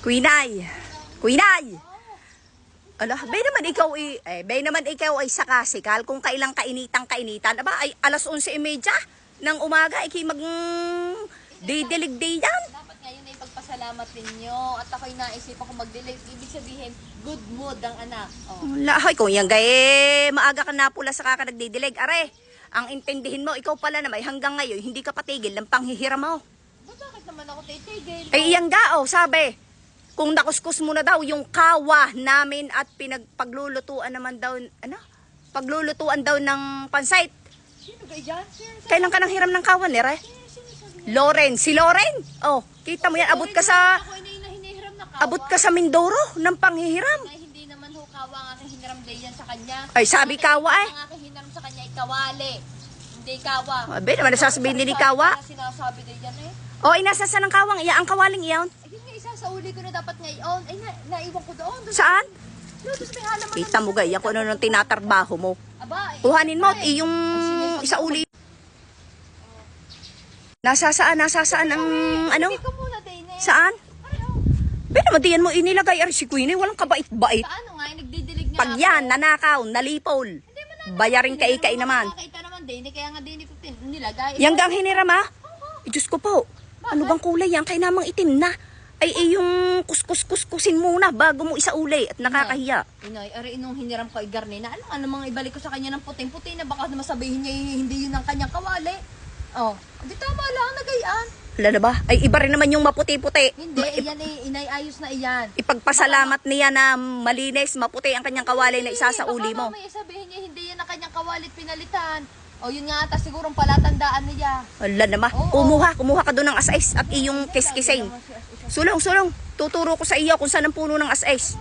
Quinay. Quinay. Ala, bay naman ikaw ay sakasikal kung kailang kainitan. Aba, ay alas 11:30 ng umaga, iki mag didilig day yan. Dapat ngayon ay pagpasalamat ninyo at ako'y naisipan ko mag-delay. Ibig sabihin, good mood ang anak. Oh. Lahay, kung yan gay, maaga ka na pula sa kaka nagdidilig. Are, ang intindihin mo, ikaw pala na may hanggang ngayon, hindi ka patigil ng panghihiram mo. Bakit naman ako titigil? Ay, iyang gao, sabi. Kung nakuskus mo na daw yung kawa namin at paglulutuan naman daw, paglulutuan daw ng pansait. Sino ba yan? Kailan ka nang hiram ng kawa, Nere? Loren, si Loren. Oh, kita mo yan, abot ka sa Mindoro ng panghihiram. Ay, hindi naman ho kawa ang aking hiniram day yan sa kanya. Ay, sabi kawa eh. Ang aking hiniram sa kanya ay kawali. Hindi kawa. Abe, naman nasasabihin din ni kawa. Sinasabi din yan eh. Oh, inasasa ng kawang iya, ang kawaling iyon. Ayun nga, isa sa uli ko na dapat ngayon. Ay, naiwan ko doon. Saan? Doon sa may halaman. Kita mo gaya kung ano nung tinatarbaho mo. Aba, Kuhanin mo, yung isa uli. Nasasaan ang ano? Hindi ko muna din eh. Saan? Pero naman diyan mo inilagay ari si Queenie, walang kabait-bait. Paano nga, nagdidilig nga Pag yan, nanakaw, nalipol. Bayarin kay naman. Nakakita naman din, kaya nga din ko nilagay. Yang gang hiniram ha? Diyos ko po, ano bang kulay yan? Kaya namang itim na. Ay yung kuskusin muna bago mo isauli at nakakahiya. Inay, ari inong hiniram ko ay garni na. Alam nga namang ibalik ko sa kanya ng puting-puti na baka naman sabihin niya hindi yun ang kanyang kawali. Oh, di tama lang, nagayaan. Wala na ba? Ay iba rin naman yung maputi-puti. Hindi, iyan inay, ayos na iyan. Ipagpasalamat niya na malinis, maputi ang kanyang kawali na isasauli mo. Baka mamaya sabihin niya hindi yan ang kanyang kawalit pinalitan. O yun nga ata sigurong palatandaan niya. Wala na ba? Kumuha ka doon ng asais at iyong kiskisin. Sulong. Tuturo ko sa iyo kung saan ang puno ng asais.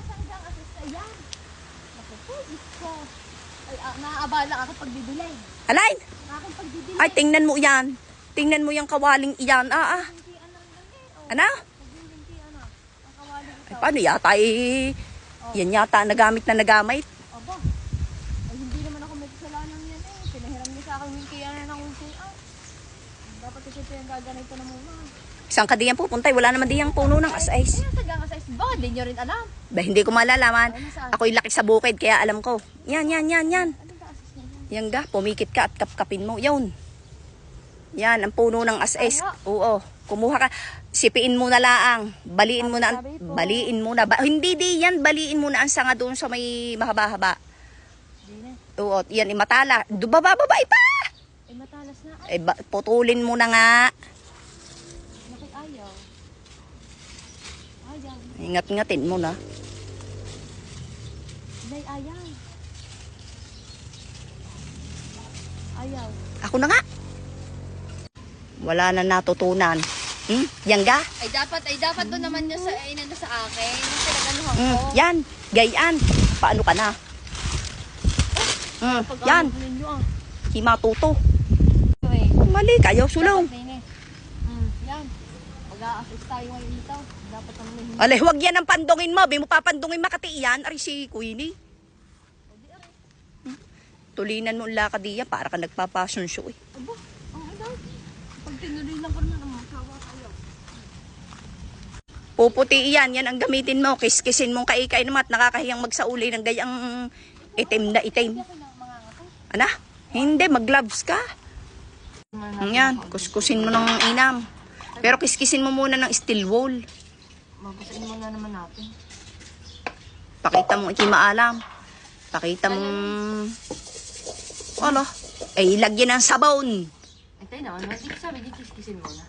Ay, naaabala ako pagbibilay. Alay! Aking pagbibilay. Ay, tingnan mo yan. Tingnan mo yung kawaling iyan. Ano? Ay, paano yata yan yata nagamit na nagamit. Aba, ay hindi naman ako may kasalanan yan eh. Pinahiram niya sa akin yung kaya na ng unsian. Dapat kasi ito yung gaganay ko na muna. Isang kadiyan pupunta, wala naman diyang puno ng asais. Kaya tagang asais ba? Hindi nyo rin alam. Ba, hindi ko malalaman. Ako'y laki sa bukid, kaya alam ko. Yan. Ano ba asais na yan? Yan ga, pumikit ka at kapkapin mo. Yun. Yan, ang puno ng asais. Oo, kumuha ka. Sipiin mo na laang. Baliin mo na. Hindi di yan, baliin mo na ang sanga doon sa may mahaba-haba. Oo, yan, imatala. Bababa pa! Ay matalas na. Putulin mo na nga. Bakit ayaw? Ayaw. Ingat-ingatin mo na. Nay, ayaw. Ayaw. Ako na nga. Wala na natutunan. Yan ga? Ay dapat doon naman niya sa inano sa akin. Pinaganuhan ko. Yan, gayaan. Paano ka na? Yan. Himatuto. Mali kayo, sulong. Yan. Mag-a-assist tayo ngayon dito. Dapat naman hindi. Alay, huwag yan ang pandungin mo. Di mo papandungin Makati yan. Ari si Queenie. Tulinan mo ang lakad diya para ka nagpapasyon show eh. Aba, ang ilaw. Pag tinuloy lang ko naman, makawa kayo. Puputi yan. Yan ang gamitin mo. Kiskisin mong kaikay naman at nakakahiyang magsauli ng gayang itim na itim. Ana? Hindi, mag-gloves ka. Yan, kuskusin mo ng inam. Pero kiskisin mo muna ng steel wool. Mabusain muna naman natin. Pakita mo, hindi maalam. Pakita mo, ay lagyan ng sabon. Antay naman, hindi ko sabi, di kiskisin muna.